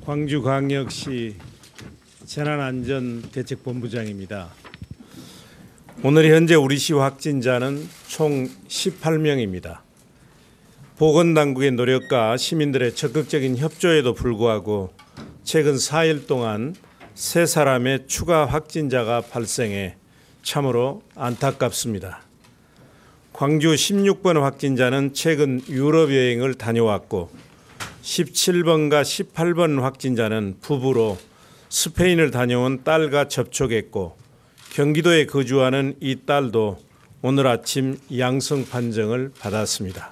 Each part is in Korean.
광주광역시 재난안전대책본부장입니다. 오늘 현재 우리 시 확진자는 총 18명입니다. 보건당국의 노력과 시민들의 적극적인 협조에도 불구하고 최근 4일 동안 3사람의 추가 확진자가 발생해 참으로 안타깝습니다. 광주 16번 확진자는 최근 유럽 여행을 다녀왔고 17번과 18번 확진자는 부부로 스페인을 다녀온 딸과 접촉했고 경기도에 거주하는 이 딸도 오늘 아침 양성 판정을 받았습니다.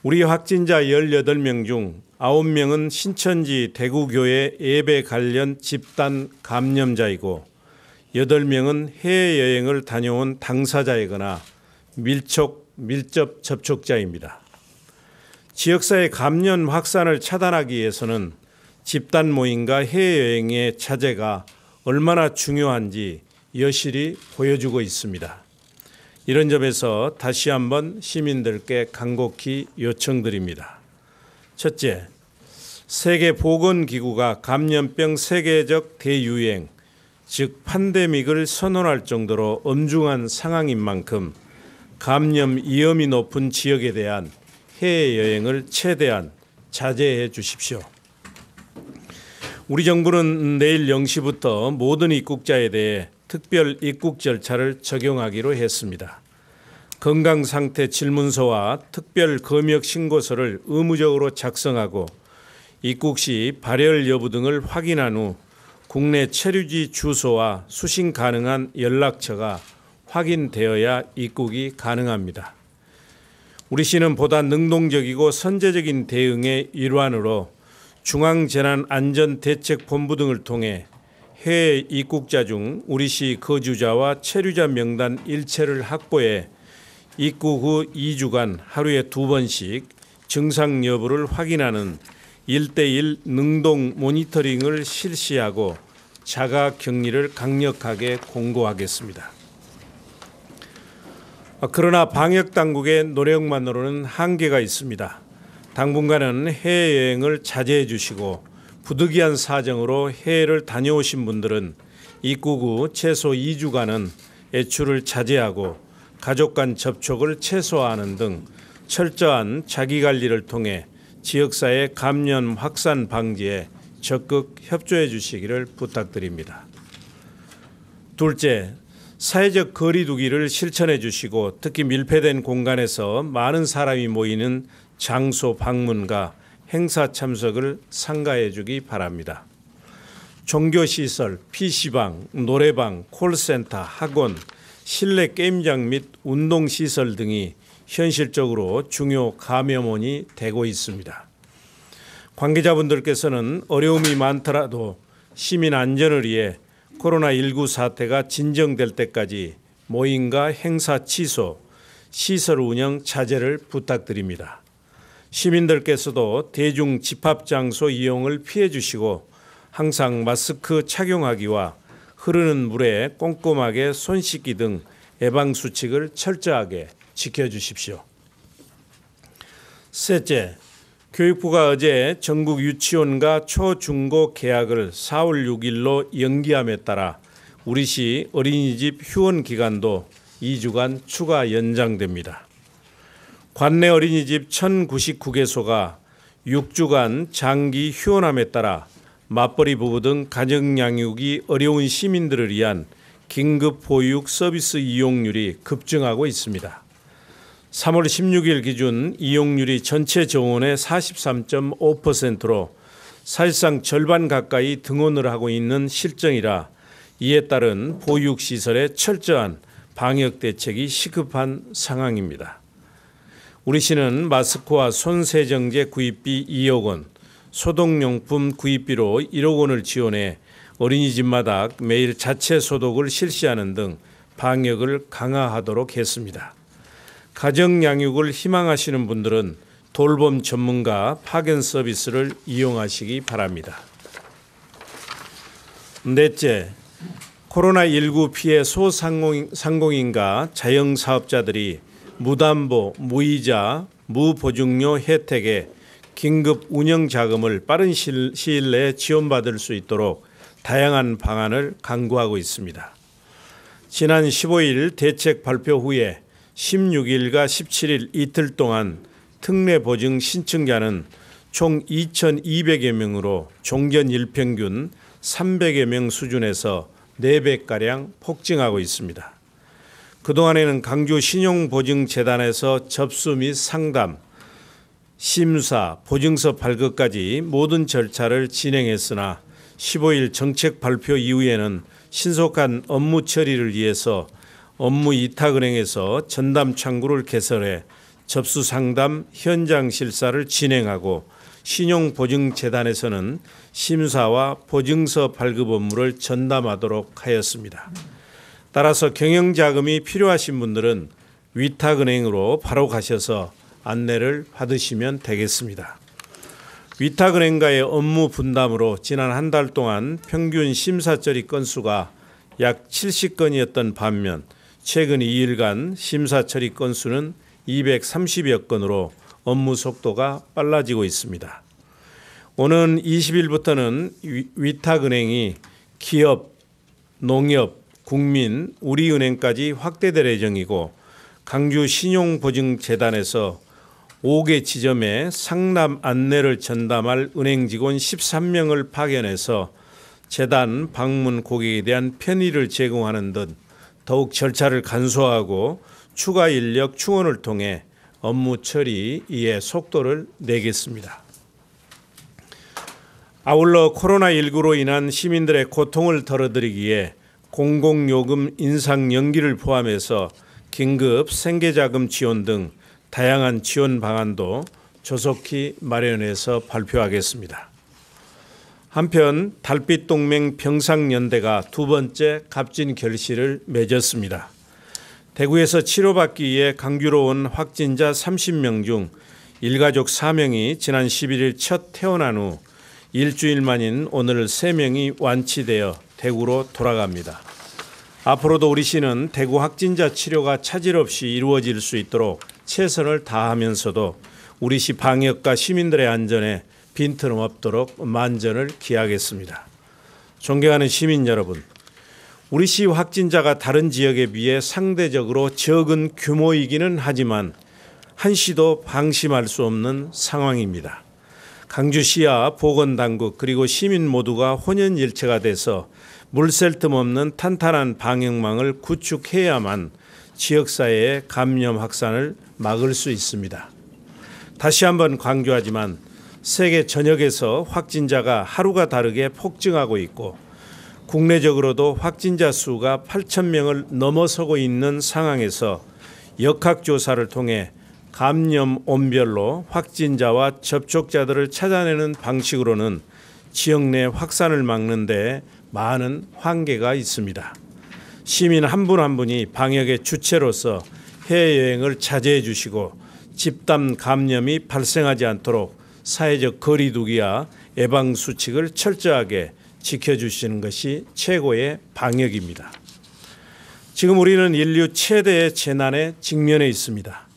우리 확진자 18명 중 9명은 신천지 대구교회 예배 관련 집단 감염자이고 8명은 해외여행을 다녀온 당사자이거나 밀접 접촉자입니다. 지역사회 감염 확산을 차단하기 위해서는 집단 모임과 해외여행의 자제가 얼마나 중요한지 여실히 보여주고 있습니다. 이런 점에서 다시 한번 시민들께 간곡히 요청드립니다. 첫째, 세계보건기구가 감염병 세계적 대유행, 즉 팬데믹을 선언할 정도로 엄중한 상황인 만큼 감염 위험이 높은 지역에 대한 해외여행을 최대한 자제해 주십시오. 우리 정부는 내일 0시부터 모든 입국자에 대해 특별 입국 절차를 적용하기로 했습니다. 건강상태 질문서와 특별 검역 신고서를 의무적으로 작성하고 입국 시 발열 여부 등을 확인한 후 국내 체류지 주소와 수신 가능한 연락처가 확인되어야 입국이 가능합니다. 우리 시는 보다 능동적이고 선제적인 대응의 일환으로 중앙재난안전대책본부 등을 통해 해외 입국자 중 우리 시 거주자와 체류자 명단 일체를 확보해 입국 후 2주간 하루에 2번씩 증상 여부를 확인하는 1:1 능동 모니터링을 실시하고 자가 격리를 강력하게 공고하겠습니다. 그러나 방역당국의 노력만으로는 한계가 있습니다. 당분간은 해외여행을 자제해 주시고 부득이한 사정으로 해외를 다녀오신 분들은 입국 후 최소 2주간은 외출을 자제하고 가족 간 접촉을 최소화하는 등 철저한 자기관리를 통해 지역사회 감염 확산 방지에 적극 협조해 주시기를 부탁드립니다. 둘째, 사회적 거리 두기를 실천해 주시고 특히 밀폐된 공간에서 많은 사람이 모이는 장소 방문과 행사 참석을 삼가해 주기 바랍니다. 종교시설, PC방, 노래방, 콜센터, 학원, 실내 게임장 및 운동시설 등이 현실적으로 중요 감염원이 되고 있습니다. 관계자분들께서는 어려움이 많더라도 시민 안전을 위해 코로나19 사태가 진정될 때까지 모임과 행사 취소, 시설 운영 자제를 부탁드립니다. 시민들께서도 대중 집합장소 이용을 피해 주시고 항상 마스크 착용하기와 흐르는 물에 꼼꼼하게 손 씻기 등 예방수칙을 철저하게 지켜주십시오. 셋째, 교육부가 어제 전국 유치원과 초중고 개학을 4월 6일로 연기함에 따라 우리시 어린이집 휴원 기간도 2주간 추가 연장됩니다. 관내 어린이집 1,099개소가 6주간 장기 휴원함에 따라 맞벌이 부부 등 가정 양육이 어려운 시민들을 위한 긴급 보육 서비스 이용률이 급증하고 있습니다. 3월 16일 기준 이용률이 전체 정원의 43.5%로 사실상 절반 가까이 등원을 하고 있는 실정이라 이에 따른 보육시설의 철저한 방역 대책이 시급한 상황입니다. 우리 시는 마스크와 손세정제 구입비 2억 원, 소독용품 구입비로 1억 원을 지원해 어린이집마다 매일 자체 소독을 실시하는 등 방역을 강화하도록 했습니다. 가정 양육을 희망하시는 분들은 돌봄 전문가 파견 서비스를 이용하시기 바랍니다. 넷째, 코로나19 피해 소상공인과 자영사업자들이 무담보, 무이자, 무보증료 혜택에 긴급 운영 자금을 빠른 시일 내에 지원받을 수 있도록 다양한 방안을 강구하고 있습니다. 지난 15일 대책 발표 후에 16일과 17일 이틀 동안 특례 보증 신청자는 총 2,200여 명으로 종전 일평균 300여 명 수준에서 4배가량 폭증하고 있습니다. 그동안에는 강주 신용보증재단에서 접수 및 상담, 심사, 보증서 발급까지 모든 절차를 진행했으나 15일 정책 발표 이후에는 신속한 업무 처리를 위해서 업무이탁은행에서 전담 창구를 개설해 접수 상담 현장 실사를 진행하고 신용보증재단에서는 심사와 보증서 발급 업무를 전담하도록 하였습니다. 따라서 경영자금이 필요하신 분들은 위탁은행으로 바로 가셔서 안내를 받으시면 되겠습니다. 위탁은행과의 업무 분담으로 지난 한 달 동안 평균 심사 처리 건수가 약 70건이었던 반면 최근 2일간 심사 처리 건수는 230여 건으로 업무 속도가 빨라지고 있습니다. 오는 20일부터는 위탁은행이 기업, 농협, 국민, 우리은행까지 확대될 예정이고 강주 신용보증재단에서 5개 지점에 상담 안내를 전담할 은행 직원 13명을 파견해서 재단 방문 고객에 대한 편의를 제공하는 등 더욱 절차를 간소화하고 추가 인력 충원을 통해 업무 처리의 속도를 내겠습니다. 아울러 코로나19로 인한 시민들의 고통을 덜어드리기에 공공요금 인상 연기를 포함해서 긴급 생계자금 지원 등 다양한 지원 방안도 조속히 마련해서 발표하겠습니다. 한편 달빛동맹 병상연대가 두 번째 값진 결실을 맺었습니다. 대구에서 치료받기 위해 강주로 온 확진자 30명 중 일가족 4명이 지난 11일 첫 퇴원한 후 일주일 만인 오늘 3명이 완치되어 대구로 돌아갑니다. 앞으로도 우리 시는 대구 확진자 치료가 차질 없이 이루어질 수 있도록 최선을 다하면서도 우리 시 방역과 시민들의 안전에 빈틈 없도록 만전을 기하겠습니다. 존경하는 시민 여러분, 우리 시 확진자가 다른 지역에 비해 상대적으로 적은 규모이기는 하지만 한시도 방심할 수 없는 상황입니다. 강주시와 보건당국 그리고 시민 모두가 혼연일체가 돼서 물샐 틈 없는 탄탄한 방역망을 구축해야만 지역사회의 감염 확산을 막을 수 있습니다. 다시 한번 강조하지만 세계 전역에서 확진자가 하루가 다르게 폭증하고 있고 국내적으로도 확진자 수가 8,000명을 넘어서고 있는 상황에서 역학조사를 통해 감염원별로 확진자와 접촉자들을 찾아내는 방식으로는 지역 내 확산을 막는 데 많은 한계가 있습니다. 시민 한 분 한 분이 방역의 주체로서 해외여행을 자제해 주시고 집단 감염이 발생하지 않도록 사회적 거리두기와 예방수칙을 철저하게 지켜주시는 것이 최고의 방역입니다. 지금 우리는 인류 최대의 재난에 직면해 있습니다.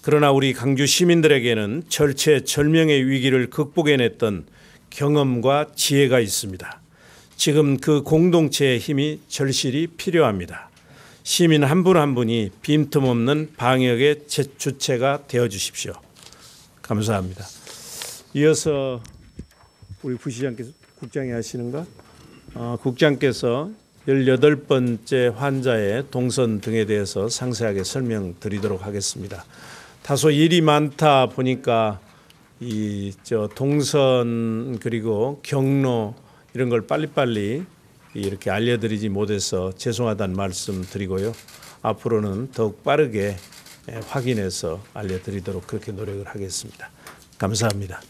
그러나 우리 강주 시민들에게는 절체절명의 위기를 극복해냈던 경험과 지혜가 있습니다. 지금 그 공동체의 힘이 절실히 필요합니다. 시민 한 분 한 분이 빈틈없는 방역의 주체가 되어주십시오. 감사합니다. 이어서 우리 부시장께서 국장이 하시는가? 국장께서 18번째 환자의 동선 등에 대해서 상세하게 설명드리도록 하겠습니다. 다소 일이 많다 보니까 동선 그리고 경로 이런 걸 빨리빨리 이렇게 알려드리지 못해서 죄송하다는 말씀 드리고요. 앞으로는 더욱 빠르게 확인해서 알려드리도록 그렇게 노력을 하겠습니다. 감사합니다.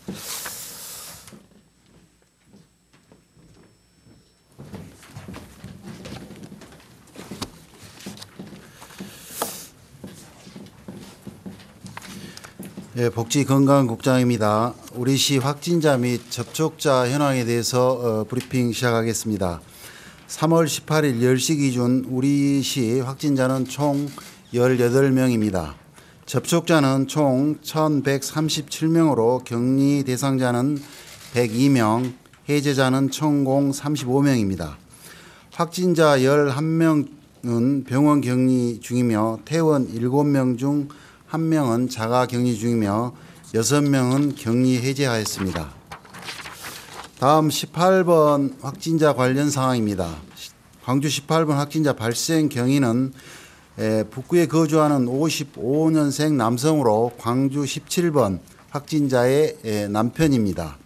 네, 복지건강국장입니다. 우리 시 확진자 및 접촉자 현황에 대해서 브리핑 시작하겠습니다. 3월 18일 10시 기준 우리 시 확진자는 총 18명입니다. 접촉자는 총 1,137명으로 격리 대상자는 102명, 해제자는 천공 35명입니다. 확진자 11명은 병원 격리 중이며 퇴원 7명 중 1명은 자가 격리 중이며 6명은 격리 해제하였습니다. 다음 18번 확진자 관련 사항입니다. 광주 18번 확진자 발생 경위는 북구에 거주하는 55년생 남성으로 광주 17번 확진자의 남편입니다.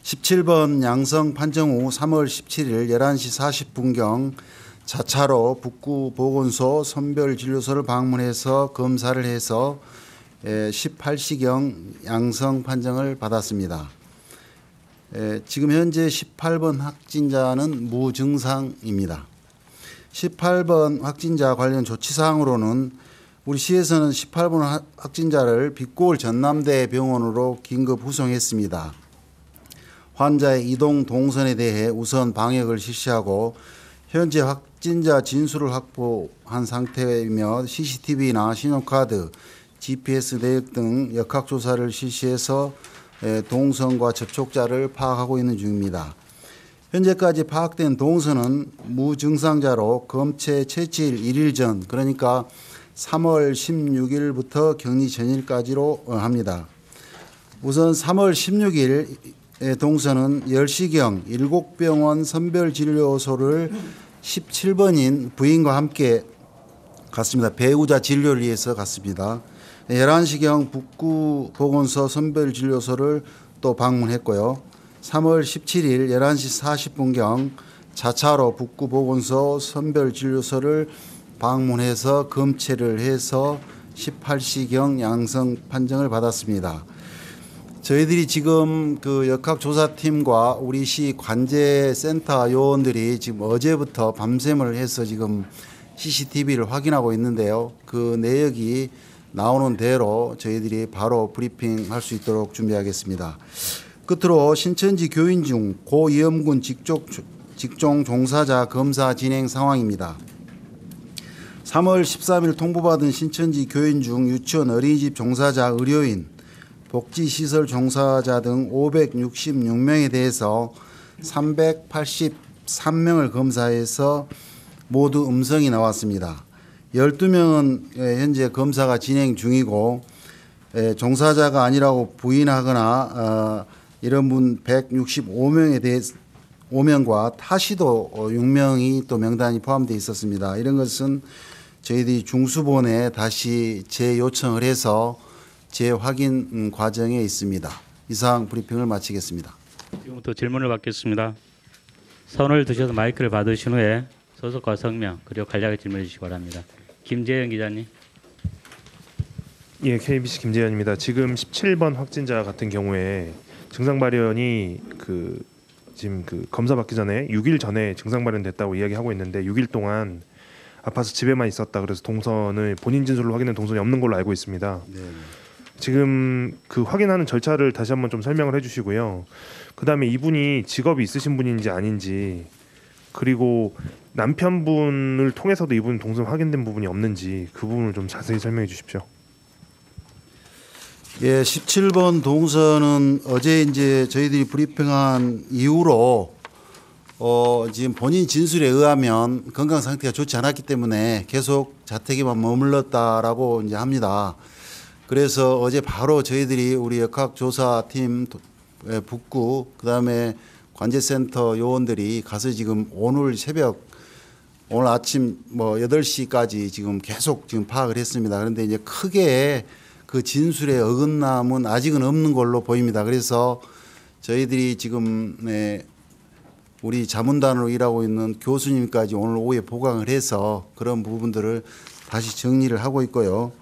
17번 양성 판정 후 3월 17일 11시 40분경 자차로 북구 보건소 선별진료소를 방문해서 검사를 해서 18시경 양성 판정을 받았습니다. 지금 현재 18번 확진자는 무증상입니다. 18번 확진자 관련 조치사항으로는 우리 시에서는 18번 확진자를 빛고을 전남대 병원으로 긴급 후송했습니다. 환자의 이동 동선에 대해 우선 방역을 실시하고 현재 확진자 진술을 확보한 상태이며 CCTV나 신용카드, GPS 내역 등 역학조사를 실시해서 동선과 접촉자를 파악하고 있는 중입니다. 현재까지 파악된 동선은 무증상자로 검체 채취일 1일 전, 그러니까 3월 16일부터 격리 전일까지로 합니다. 우선 3월 16일 동선은 10시경 일곡병원 선별진료소를 17번인 부인과 함께 갔습니다. 배우자 진료를 위해서 갔습니다. 11시경 북구 보건소 선별진료소를 또 방문했고요. 3월 17일 11시 40분경 자차로 북구 보건소 선별진료소를 방문해서 검체를 해서 18시경 양성 판정을 받았습니다. 저희들이 지금 그 역학조사팀과 우리 시 관제센터 요원들이 지금 어제부터 밤샘을 해서 지금 CCTV를 확인하고 있는데요. 그 내역이 나오는 대로 저희들이 바로 브리핑할 수 있도록 준비하겠습니다. 끝으로 신천지 교인 중 고위험군 직종 종사자 검사 진행 상황입니다. 3월 13일 통보받은 신천지 교인 중 유치원 어린이집 종사자 의료인, 복지시설 종사자 등 566명에 대해서 383명을 검사해서 모두 음성이 나왔습니다. 12명은 현재 검사가 진행 중이고 종사자가 아니라고 부인하거나 이런 분 165명에 대해서 5명과 타시도 6명이 또 명단이 포함되어 있었습니다. 이런 것은 저희들이 중수본에 다시 재요청을 해서 재확인 과정에 있습니다. 이상 브리핑을 마치겠습니다. 지금부터 질문을 받겠습니다. 손을 드셔서 마이크를 받으신 후에 소속과 성명 그리고 간략하게 질문해 주시기 바랍니다. 김재현 기자님. 예, KBC 김재현입니다. 지금 17번 확진자 같은 경우에 증상 발현이 지금 검사 받기 전에 6일 전에 증상 발현됐다고 이야기하고 있는데 6일 동안 아파서 집에만 있었다. 그래서 동선을 본인 진술로 확인한 동선이 없는 걸로 알고 있습니다. 네. 지금 그 확인하는 절차를 다시 한번 좀 설명을 해주시고요. 그다음에 이분이 직업이 있으신 분인지 아닌지, 그리고 남편분을 통해서도 이분 동선 확인된 부분이 없는지 그 부분을 좀 자세히 설명해 주십시오. 예, 17번 동선은 어제 이제 저희들이 브리핑한 이후로 지금 본인 진술에 의하면 건강 상태가 좋지 않았기 때문에 계속 자택에만 머물렀다라고 이제 합니다. 그래서 어제 바로 저희들이 우리 역학조사팀 북구 그다음에 관제센터 요원들이 가서 지금 오늘 아침 8시까지 지금 계속 지금 파악을 했습니다. 그런데 이제 크게 그 진술의 어긋남은 아직은 없는 걸로 보입니다. 그래서 저희들이 지금 우리 자문단으로 일하고 있는 교수님까지 오늘 오후에 보강을 해서 그런 부분들을 다시 정리를 하고 있고요.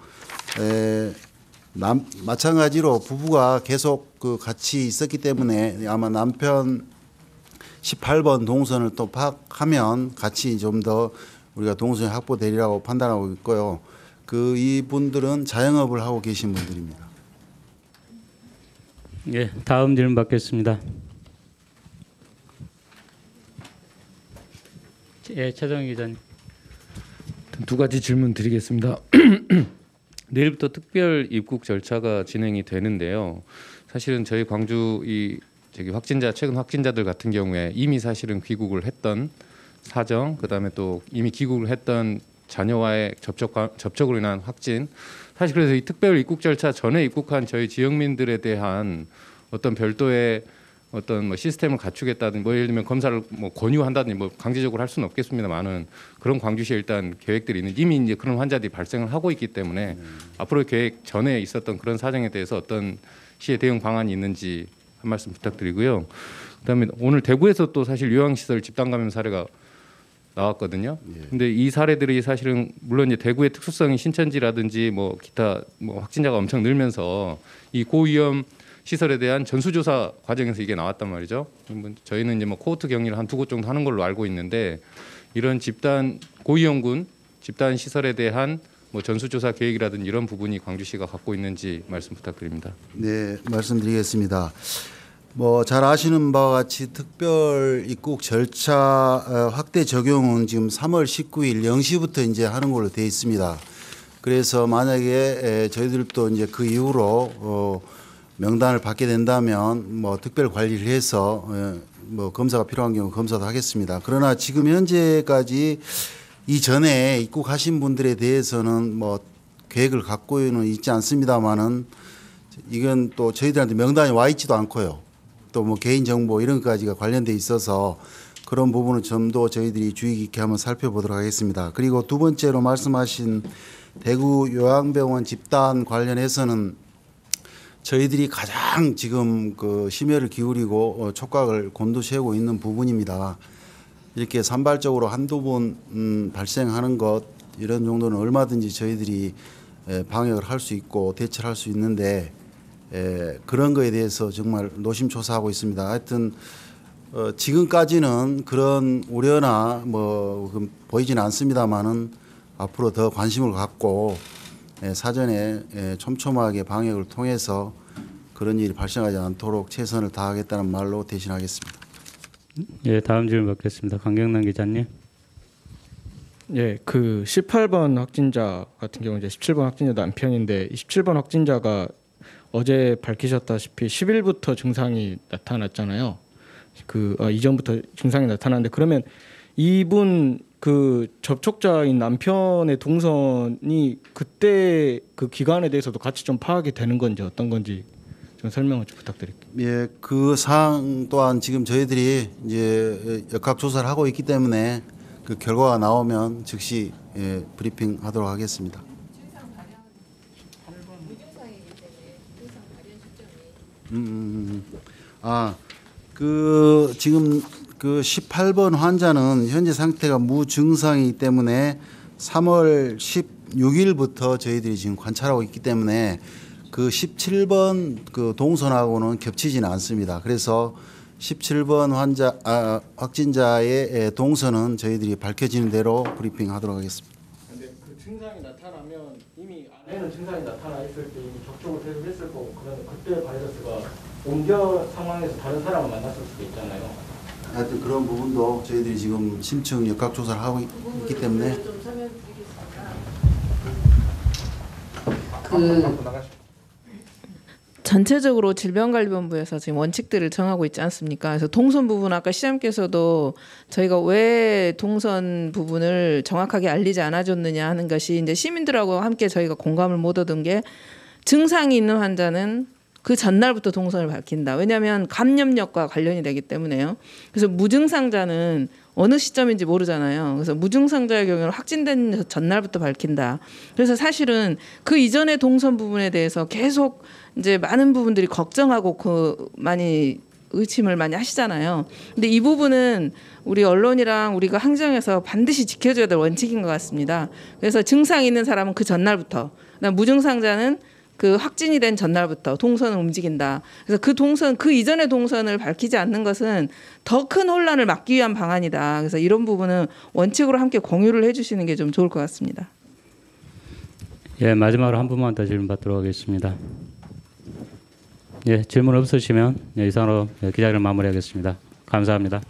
마찬가지로 부부가 계속 같이 있었기 때문에 아마 남편 18번 동선을 또 파악하면 같이 좀 더 우리가 동선이 확보되리라고 판단하고 있고요. 이분들은 자영업을 하고 계신 분들입니다. 예, 다음 질문 받겠습니다. 예, 최정 기자님. 두 가지 질문 드리겠습니다. 내일부터 특별 입국 절차가 진행이 되는데요. 사실은 저희 광주 최근 확진자들 같은 경우에 이미 사실은 귀국을 했던 사정, 그다음에 또 이미 귀국을 했던 자녀와의 접촉으로 인한 확진. 사실 그래서 이 특별 입국 절차 전에 입국한 저희 지역민들에 대한 어떤 별도의 어떤 뭐 시스템을 갖추겠다든 뭐 예를 들면 검사를 뭐 권유한다든지 뭐 강제적으로 할 수는 없겠습니다만은 그런 광주시에 일단 계획들이 있는 이미 이제 그런 환자들이 발생을 하고 있기 때문에 앞으로 계획 전에 있었던 그런 사정에 대해서 어떤 시의 대응 방안이 있는지 한 말씀 부탁드리고요. 그다음에 오늘 대구에서 또 사실 요양시설 집단 감염 사례가 나왔거든요. 근데 이 사례들이 사실은 물론 이제 대구의 특수성이 신천지라든지 뭐 기타 뭐 확진자가 엄청 늘면서 이 고위험 시설에 대한 전수조사 과정에서 이게 나왔단 말이죠. 저희는 이제 뭐 코호트 격리를 한 2곳 정도 하는 걸로 알고 있는데 이런 집단 고위험군 집단 시설에 대한 뭐 전수조사 계획이라든지 이런 부분이 광주시가 갖고 있는지 말씀 부탁드립니다. 네, 말씀드리겠습니다. 뭐 잘 아시는 바와 같이 특별 입국 절차 확대 적용은 지금 3월 19일 0시부터 이제 하는 걸로 되어 있습니다. 그래서 만약에 저희들도 이제 그 이후로 명단을 받게 된다면 뭐 특별 관리를 해서 뭐 검사가 필요한 경우 검사도 하겠습니다. 그러나 지금 현재까지 이전에 입국하신 분들에 대해서는 뭐 계획을 갖고는 있지 않습니다만은 이건 또 저희들한테 명단이 와 있지도 않고요. 또 뭐 개인정보 이런 것까지가 관련돼 있어서 그런 부분은 좀 더 저희들이 주의 깊게 한번 살펴보도록 하겠습니다. 그리고 두 번째로 말씀하신 대구 요양병원 집단 관련해서는 저희들이 가장 지금 그 심혈을 기울이고 촉각을 곤두세우고 있는 부분입니다. 이렇게 산발적으로 한두 번 발생하는 것 이런 정도는 얼마든지 저희들이 방역을 할 수 있고 대처를 할 수 있는데 그런 거에 대해서 정말 노심초사하고 있습니다. 하여튼 지금까지는 그런 우려나 뭐 보이지는 않습니다만은 앞으로 더 관심을 갖고 사전에 촘촘하게 방역을 통해서 그런 일이 발생하지 않도록 최선을 다하겠다는 말로 대신하겠습니다. 예, 다음 질문 받겠습니다. 강경남 기자님. 예, 그 18번 확진자 같은 경우 이제 17번 확진자 남편인데 17번 확진자가 어제 밝히셨다시피 10일부터 증상이 나타났잖아요. 이전부터 증상이 나타났는데 그러면 이분 그 접촉자인 남편의 동선이 그때 그 기간에 대해서도 같이 좀 파악이 되는 건지 어떤 건지 좀 설명을 좀 부탁드릴게요. 예, 그 사항 또한 지금 저희들이 이제 역학 조사를 하고 있기 때문에 그 결과가 나오면 즉시 브리핑하도록 하겠습니다. 그 지금 그 18번 환자는 현재 상태가 무증상이기 때문에 3월 16일부터 저희들이 지금 관찰하고 있기 때문에 그 17번 그 동선하고는 겹치지는 않습니다. 그래서 17번 확진자의 동선은 저희들이 밝혀지는 대로 브리핑하도록 하겠습니다. 근데 그 증상이 나타나면 이미 안에는 증상이 나타나 있을 때 이미 접촉을 계속 했을 거고 그러면 그때 바이러스가 옮겨 상황에서 다른 사람을 만났을 수도 있잖아요. 하여튼 그런 부분도 저희들이 지금 심층 역학 조사를 하고 있기 때문에 좀 설명드리겠습니다. 전체적으로 질병관리본부에서 지금 원칙들을 정하고 있지 않습니까? 그래서 동선 부분 아까 시장께서도 저희가 왜 동선 부분을 정확하게 알리지 않아줬느냐 하는 것이 이제 시민들하고 함께 저희가 공감을 못 얻은 게 증상이 있는 환자는 그 전날부터 동선을 밝힌다. 왜냐하면 감염력과 관련이 되기 때문에요. 그래서 무증상자는 어느 시점인지 모르잖아요. 그래서 무증상자의 경우는 확진된 전날부터 밝힌다. 그래서 사실은 그 이전의 동선 부분에 대해서 계속 이제 많은 부분들이 걱정하고 많이 의심을 많이 하시잖아요. 근데 이 부분은 우리 언론이랑 우리가 항정해서 반드시 지켜줘야 될 원칙인 것 같습니다. 그래서 증상이 있는 사람은 그 전날부터, 무증상자는 그 확진이 된 전날부터 동선을 움직인다. 그래서 그 이전의 동선을 밝히지 않는 것은 더 큰 혼란을 막기 위한 방안이다. 그래서 이런 부분은 원칙으로 함께 공유를 해주시는 게 좀 좋을 것 같습니다. 예, 마지막으로 한 분만 더 질문 받도록 하겠습니다. 예, 질문 없으시면 이상으로 기자회견을 마무리하겠습니다. 감사합니다.